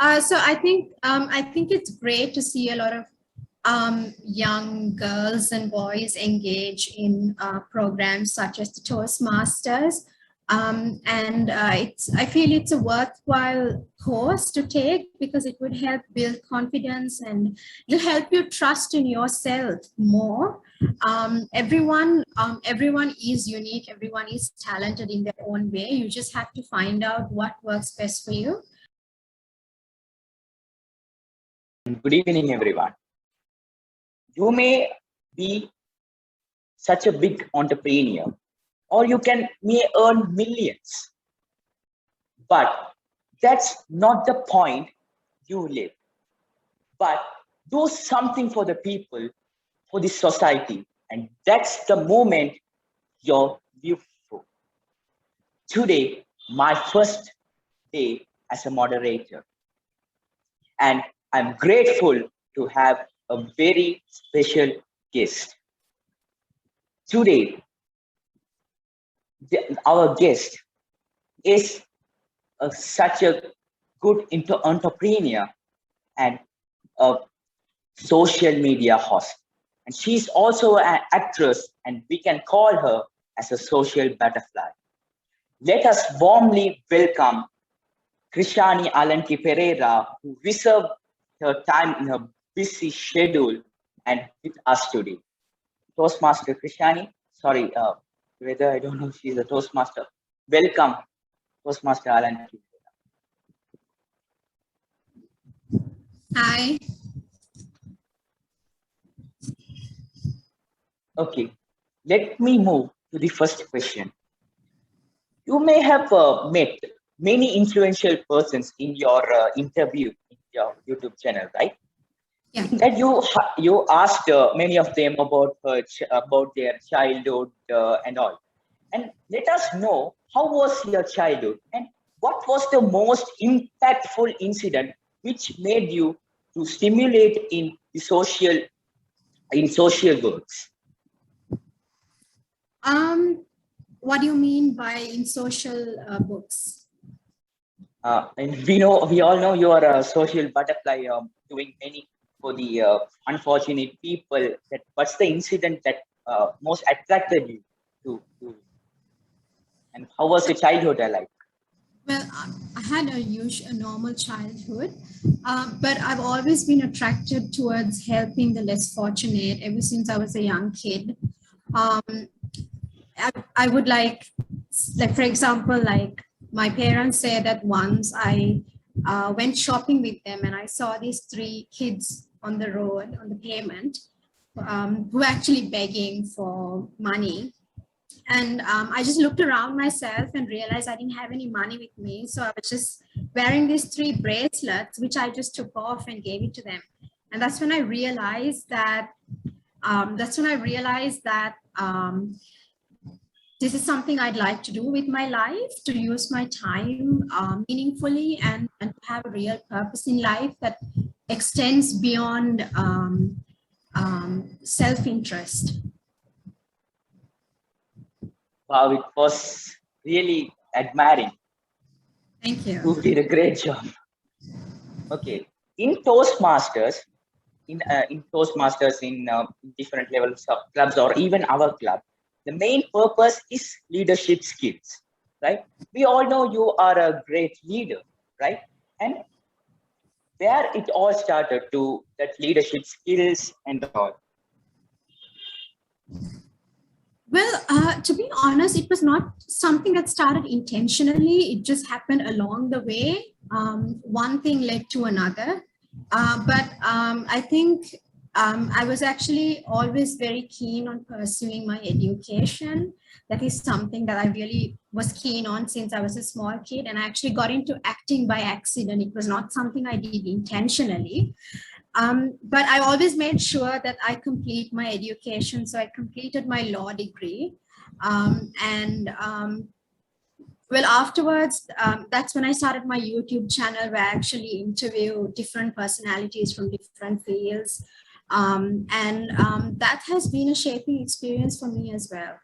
So I think it's great to see a lot of young girls and boys engage in programs such as the Toastmasters. I feel it's a worthwhile course to take because it would help build confidence and it'll help you trust in yourself more. Everyone is unique. Everyone is talented in their own way. You just have to find out what works best for you. Good evening, everyone. You may be such a big entrepreneur, or you may earn millions, but that's not the point you live. But do something for the people, for the society, and that's the moment you're beautiful. Today, my first day as a moderator, and I'm grateful to have a very special guest. Today, our guest is such a good entrepreneur and a social media host. And she's also an actress, and we can call her as a social butterfly. Let us warmly welcome Kishani Alanki Perera, who reserved her time in her busy schedule and with us today. Toastmaster Kishani, sorry, whether I don't know if she's a Toastmaster. Welcome, Toastmaster Alanki. Hi. Okay, let me move to the first question. You may have met many influential persons in your interview in your YouTube channel, right? Yeah. That you asked many of them about their childhood and all. And let us know, how was your childhood and what was the most impactful incident which made you to stimulate in the social works? What do you mean by in social books? And we all know you are a social butterfly, doing many for the unfortunate people. What's the incident that most attracted you to and how was your childhood like? Well, I had a normal childhood, but I've always been attracted towards helping the less fortunate ever since I was a young kid. I would like, for example, like my parents say that once I went shopping with them and I saw these 3 kids on the road, on the pavement, who were actually begging for money. And I just looked around myself and realized I didn't have any money with me. So I was just wearing these 3 bracelets, which I just took off and gave it to them. And that's when I realized that, this is something I'd like to do with my life, to use my time meaningfully and to have a real purpose in life that extends beyond self-interest. Wow, it was really admiring. Thank you. You did a great job. Okay, in Toastmasters, in different levels of clubs or even our club, the main purpose is leadership skills, right? We all know you are a great leader, right? And where it all started to that leadership skills and all. Well, to be honest, it was not something that started intentionally. It just happened along the way. One thing led to another. But I think I was actually always very keen on pursuing my education. That is something that I really was keen on since I was a small kid. And I actually got into acting by accident. It was not something I did intentionally. But I always made sure that I complete my education. So I completed my law degree. Well, afterwards, that's when I started my YouTube channel where I actually interview different personalities from different fields. That has been a shaping experience for me as well.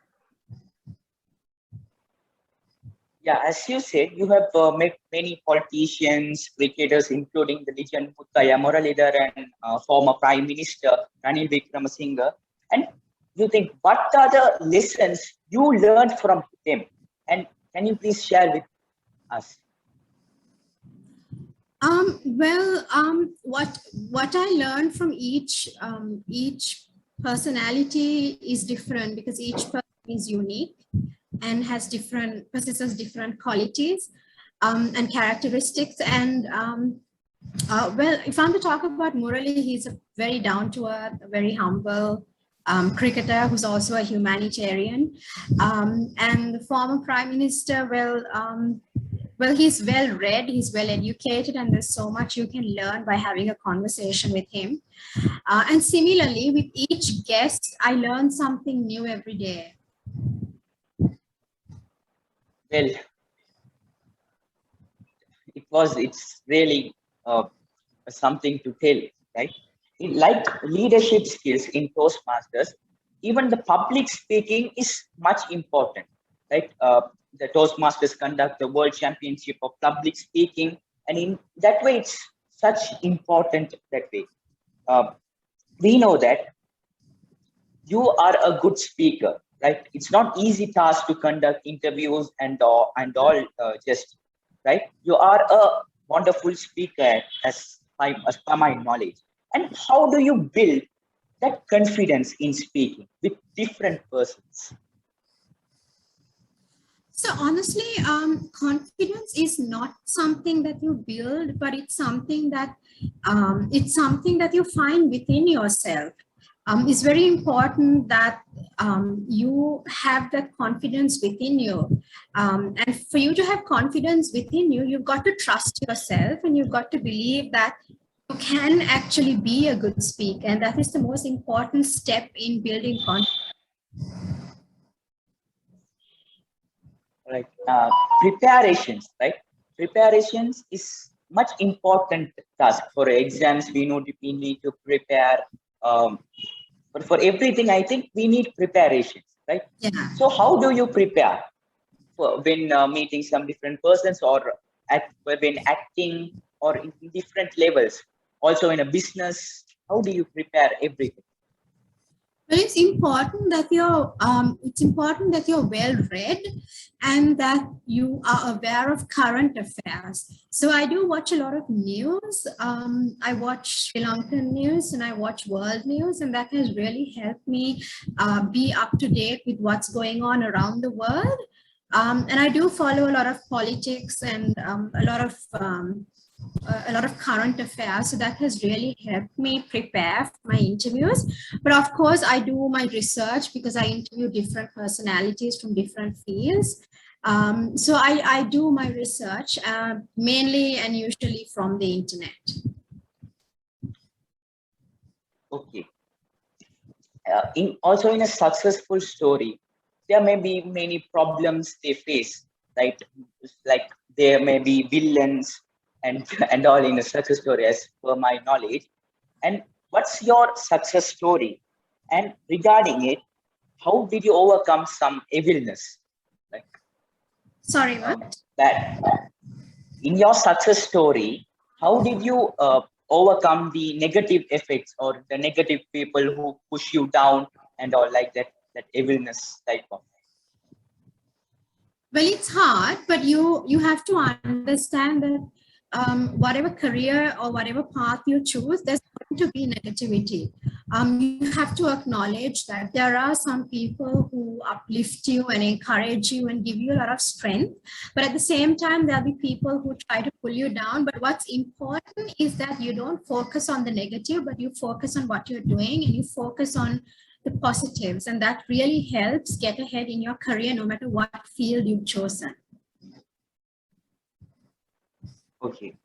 Yeah, as you said, you have met many politicians, cricketers, including the legend Muttaya Muralidhar and former Prime Minister Ranil Wickremesinghe. And you think, what are the lessons you learned from them? And can you please share with us? What I learned from each personality is different, because each person is unique and possesses different qualities and characteristics. And well, if I'm to talk about Murali, he's a very down-to-earth, very humble cricketer who's also a humanitarian. And the former Prime Minister, well, he's well read, he's well educated, and there's so much you can learn by having a conversation with him. And similarly, with each guest, I learn something new every day. Well, it's really something to tell, right? Like leadership skills in Toastmasters, even the public speaking is much important, right? The Toastmasters conduct the World Championship of Public Speaking, and in that way, it's such important that way. We know that you are a good speaker, right? It's not easy task to conduct interviews and all just, right? You are a wonderful speaker as per my knowledge. And how do you build that confidence in speaking with different persons? So honestly, confidence is not something that you build, but it's something that you find within yourself. It's very important that you have that confidence within you. And for you to have confidence within you, you've got to trust yourself, and you've got to believe that you can actually be a good speaker. And that is the most important step in building confidence. Right. Preparations, right? Preparations is much important task. For exams, we need to prepare. But for everything, I think we need preparations, right? Yeah. So how do you prepare for when meeting some different persons, or when acting, or in different levels? Also in a business, how do you prepare everything? Well, it's important that you're well read, and that you are aware of current affairs. So I do watch a lot of news. I watch Sri Lankan news and I watch world news, and that has really helped me be up to date with what's going on around the world. And I do follow a lot of politics and a lot of current affairs. So that has really helped me prepare for my interviews. But of course, I do my research, because I interview different personalities from different fields. So I do my research mainly and usually from the internet. Okay. Also in a successful story, there may be many problems they face, right? Like there may be villains and all in a success story, as per my knowledge. And what's your success story? And regarding it, how did you overcome some evilness? Like, Sorry, what? That in your success story, how did you overcome the negative effects or the negative people who push you down and all, like that evilness type of? Well, it's hard, but you have to understand that whatever career or whatever path you choose, there's going to be negativity. You have to acknowledge that there are some people who uplift you and encourage you and give you a lot of strength. But at the same time, there'll be people who try to pull you down. But what's important is that you don't focus on the negative, but you focus on what you're doing, and you focus on the positives. And that really helps get ahead in your career, no matter what field you've chosen. Okay.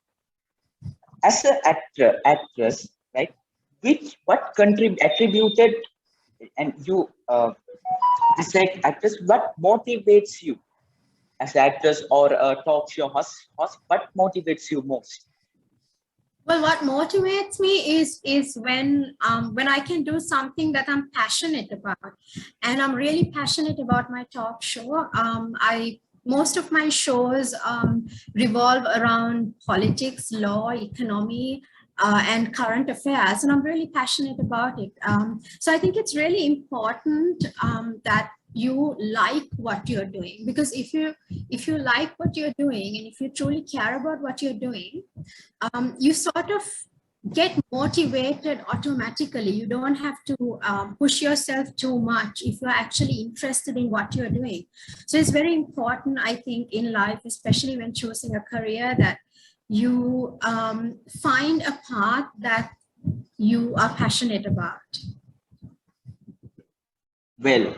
As an actress, right? What attributed, and you just like actress, what motivates you as an actress or a talk show host? What motivates you most? Well, what motivates me is when I can do something that I'm passionate about, and I'm really passionate about my talk show. most of my shows revolve around politics, law, economy, and current affairs, and I'm really passionate about it. So I think it's really important that you like what you're doing, because if you like what you're doing and if you truly care about what you're doing, you sort of get motivated automatically. You don't have to push yourself too much if you're actually interested in what you're doing. So it's very important, I think, in life, especially when choosing a career, that you find a path that you are passionate about. Well,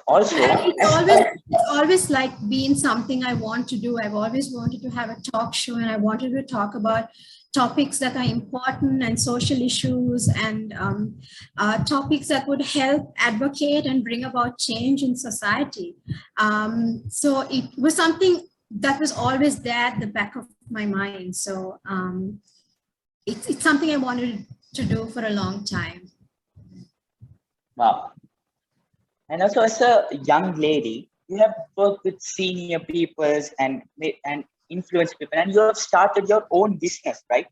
also, It's always like been something I want to do. I've always wanted to have a talk show, and I wanted to talk about topics that are important and social issues, and topics that would help advocate and bring about change in society. So it was something that was always there at the back of my mind. So it's something I wanted to do for a long time. wow. And also, as a young lady, you have worked with senior peoples and influence people, and you have started your own business, right?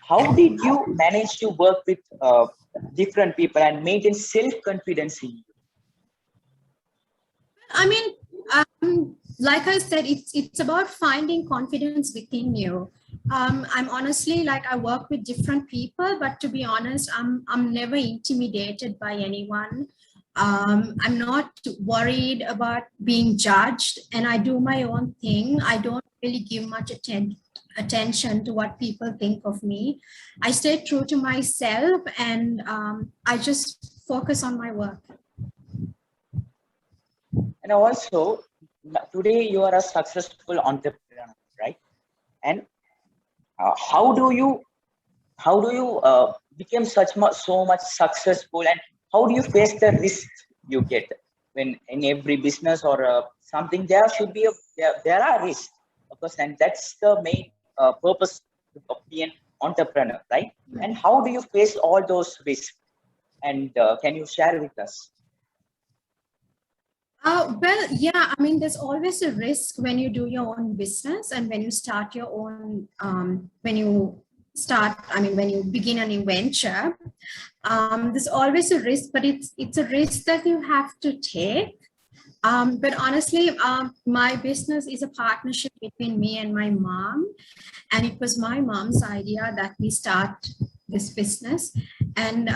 How did you manage to work with different people and maintain self-confidence in you? I mean, like I said, it's about finding confidence within you. I'm honestly, like, I work with different people, but to be honest, I'm never intimidated by anyone. I'm not worried about being judged, and I do my own thing. I don't really give much attention to what people think of me. I stay true to myself, and I just focus on my work. And also, today you are a successful entrepreneur, right? And how do you become so much successful, and how do you face the risk you get when in every business or something? There should be there are risks, of course, and that's the main purpose of being an entrepreneur, right? And how do you face all those risks, and can you share with us? Well, yeah, I mean, there's always a risk when you do your own business, and when you start your own, when you begin a new venture, there's always a risk, but it's a risk that you have to take. But honestly, my business is a partnership between me and my mom, and it was my mom's idea that we start this business. And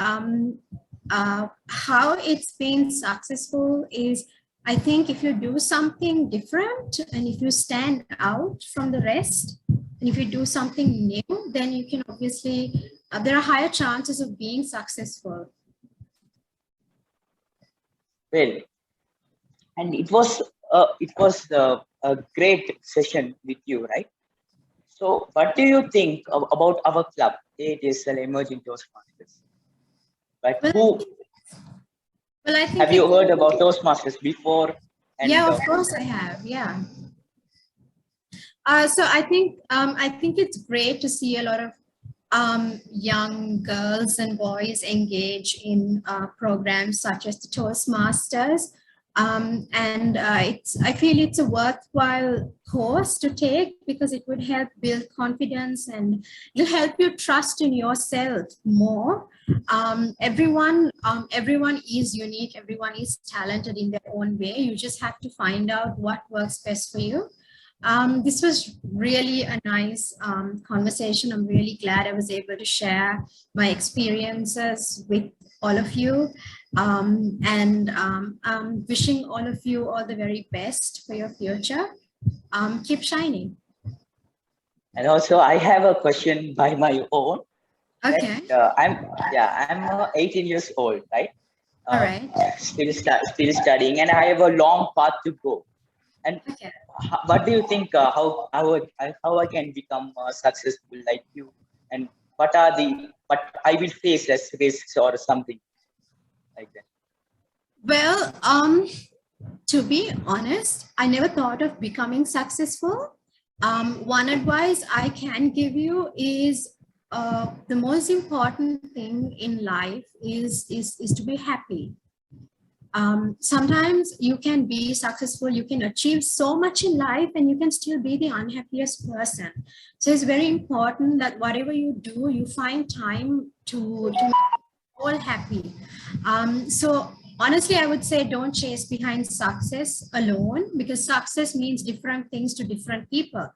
how it's been successful is, I think, if you do something different and if you stand out from the rest, and if you do something new, then you can obviously, there are higher chances of being successful. Well, and it was a great session with you, right? So, what do you think about our club, AATSL Emerging Toastmasters? Like, I think have you heard about Toastmasters before? And, yeah, of course I have. Yeah. So I think it's great to see a lot of young girls and boys engage in programs such as the Toastmasters. And I feel it's a worthwhile course to take, because it would help build confidence and it'll help you trust in yourself more. Everyone is unique. Everyone is talented in their own way. You just have to find out what works best for you. This was really a nice conversation. I'm really glad I was able to share my experiences with all of you. And I'm wishing all of you all the very best for your future. Keep shining. And also, I have a question by my own. Okay. That, I'm 18 years old, right? All right. Still studying, and I have a long path to go. And okay, what do you think? How I can become successful like you? And what I will face as risks or something like that? Well, to be honest, I never thought of becoming successful. One advice I can give you is the most important thing in life is to be happy. sometimes you can be successful, you can achieve so much in life, and you can still be the unhappiest person. So it's very important that whatever you do, you find time to make all happy. So honestly, I would say don't chase behind success alone, because success means different things to different people.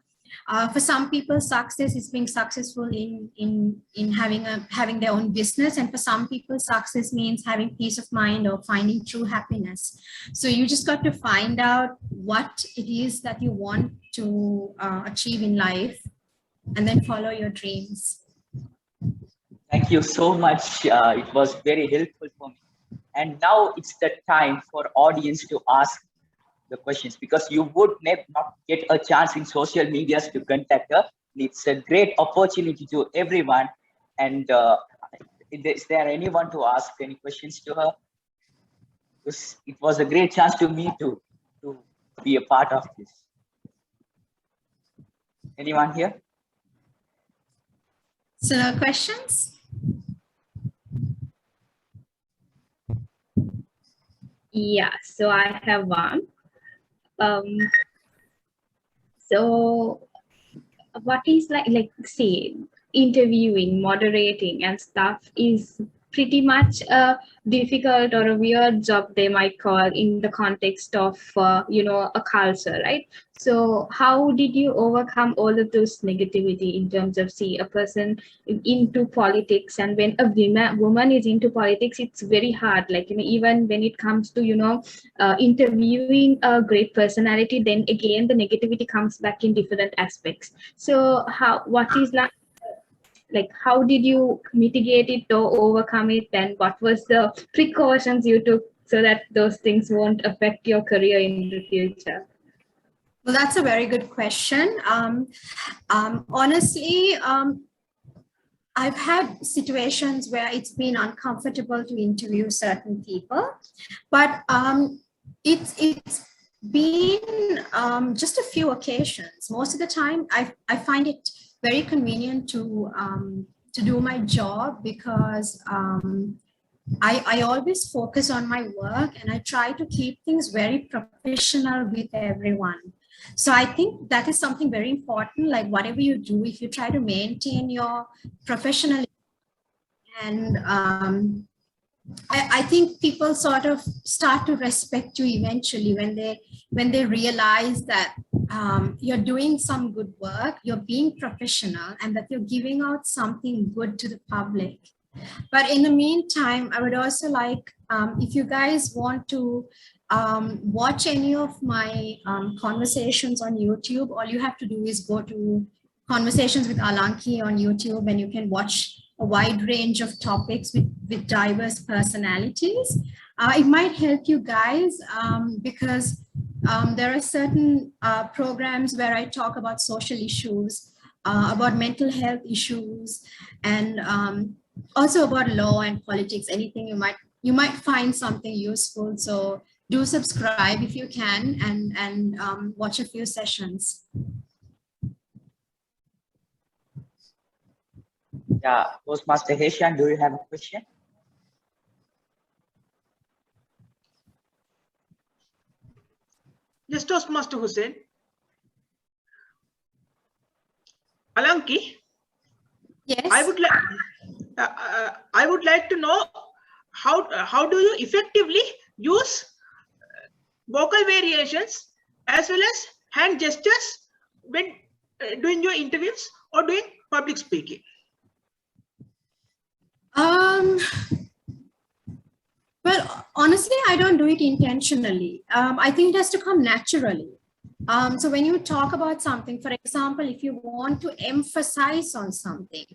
For some people, success is being successful in having their own business, and for some people, success means having peace of mind or finding true happiness. So you just got to find out what it is that you want to achieve in life, and then follow your dreams. Thank you so much. It was very helpful for me. And now it's the time for audience to ask the questions, because you would not get a chance in social medias to contact her. It's a great opportunity to everyone. And is there anyone to ask any questions to her? Because it was a great chance to me to be a part of this. Anyone here? So no questions? Yeah, so I have one. So what is like say interviewing, moderating and stuff is pretty much a difficult or a weird job, they might call, in the context of a culture, right? So how did you overcome all of those negativity in terms of, see, a person into politics? And when a woman is into politics, it's very hard, like, even when it comes to interviewing a great personality, then again the negativity comes back in different aspects. So what is like how did you mitigate it or overcome it, and what was the precautions you took so that those things won't affect your career in the future? Well, that's a very good question. Honestly, I've had situations where it's been uncomfortable to interview certain people, but it's been just a few occasions. Most of the time, I find it very convenient to do my job, because I always focus on my work, and I try to keep things very professional with everyone. So I think that is something very important. Like whatever you do, if you try to maintain your professionalism, and I think people sort of start to respect you eventually when they realize that you're doing some good work, you're being professional, and that you're giving out something good to the public. But in the meantime, I would also like, if you guys want to watch any of my conversations on YouTube, all you have to do is go to Conversations with Alanki on YouTube, and you can watch a wide range of topics with diverse personalities. It might help you guys because there are certain programs where I talk about social issues, about mental health issues, and also about law and politics. Anything you might find something useful. So do subscribe if you can, and watch a few sessions. Yeah, Toastmaster Heshan, do you have a question? Yes, Toastmaster Hussain. Alanki. Yes. I would like to know how do you effectively use vocal variations as well as hand gestures when doing your interviews or doing public speaking? Well, honestly, I don't do it intentionally. I think it has to come naturally. So when you talk about something, for example, if you want to emphasize on something,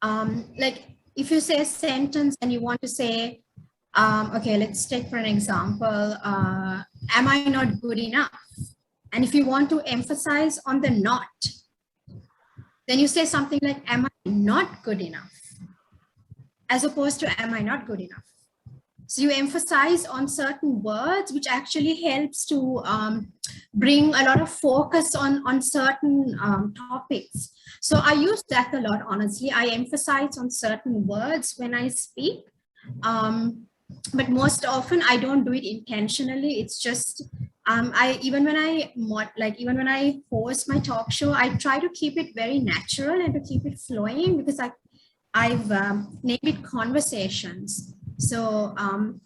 like if you say a sentence and you want to say, okay, let's take for an example, am I not good enough? And if you want to emphasize on the not, then you say something like, am I not good enough? As opposed to, am I not good enough? So you emphasize on certain words, which actually helps to bring a lot of focus on certain topics. So I use that a lot, honestly. I emphasize on certain words when I speak. but most often I don't do it intentionally. It's just even when I host my talk show, I try to keep it very natural and to keep it flowing, because I've named it conversations. So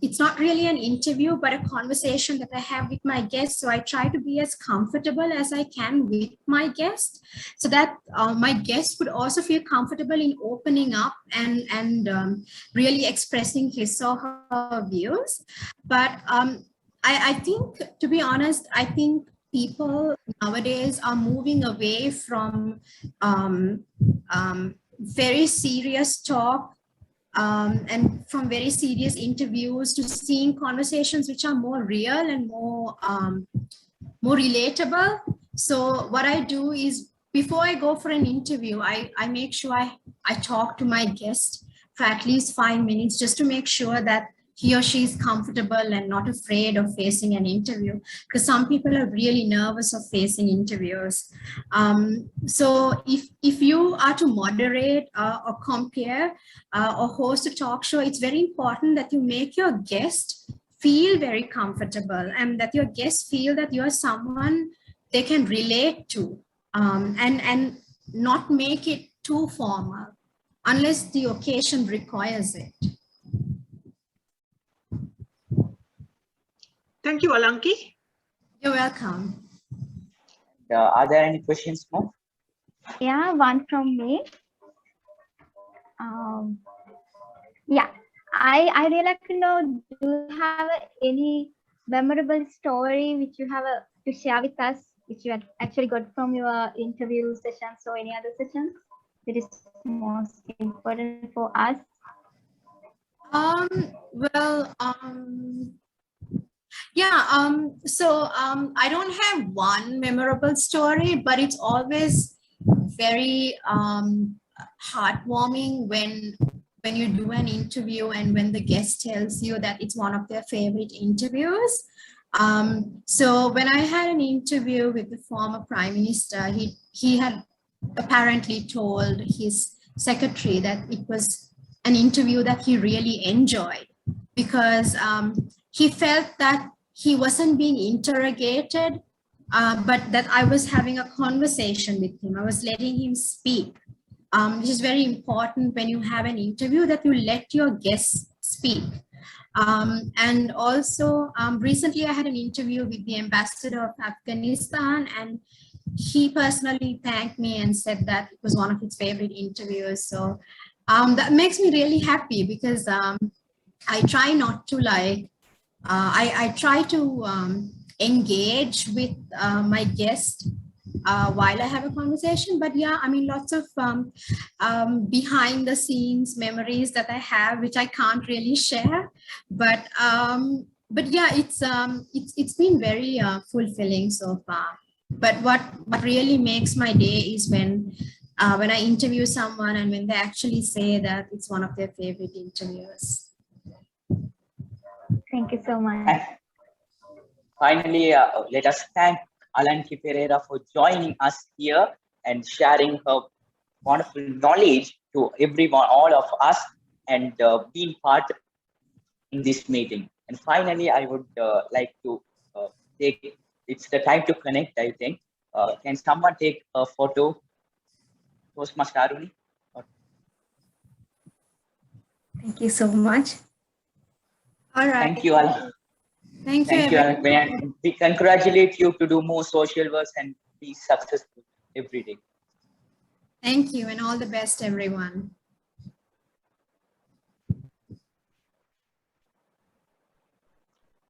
it's not really an interview, but a conversation that I have with my guests. So I try to be as comfortable as I can with my guest, so that my guest would also feel comfortable in opening up and really expressing his or her views. But I think, to be honest, I think people nowadays are moving away from very serious talk and from very serious interviews to seeing conversations which are more real and more relatable. So what I do is, before I go for an interview, I make sure I talk to my guest for at least 5 minutes, just to make sure that he or she is comfortable and not afraid of facing an interview, because some people are really nervous of facing interviews. So if you are to moderate or compare or host a talk show, it's very important that you make your guest feel very comfortable, and that your guests feel that you're someone they can relate to, and not make it too formal unless the occasion requires it. Thank you, Alanki. You're welcome. Are there any questions more? Yeah, one from me. Yeah, I really like to know, do you have any memorable story which you have to share with us, which you had actually got from your interview sessions or any other sessions that is most important for us? So I don't have one memorable story, but it's always very heartwarming when you do an interview and when the guest tells you that it's one of their favorite interviews. So when I had an interview with the former Prime Minister, he had apparently told his secretary that it was an interview that he really enjoyed, because he felt that he wasn't being interrogated, but that I was having a conversation with him. I was letting him speak, which is very important when you have an interview, that you let your guests speak. And also, recently I had an interview with the ambassador of Afghanistan, and he personally thanked me and said that it was one of his favorite interviews. So that makes me really happy, because I try not to I try to engage with my guest while I have a conversation. But yeah, I mean, lots of behind the scenes memories that I have, which I can't really share. But yeah, it's been very fulfilling so far. But what really makes my day is when I interview someone and when they actually say that it's one of their favorite interviews. Thank you so much. Finally, let us thank Alanki Perera for joining us here and sharing her wonderful knowledge to everyone, all of us, and being part in this meeting. And finally, I would like to it's the time to connect, I think. Can someone take a photo? Toastmaster Aruni? Thank you so much. All right. Thank you, Alan. Thank you. And we congratulate you to do more social work and be successful every day. Thank you, and all the best, everyone.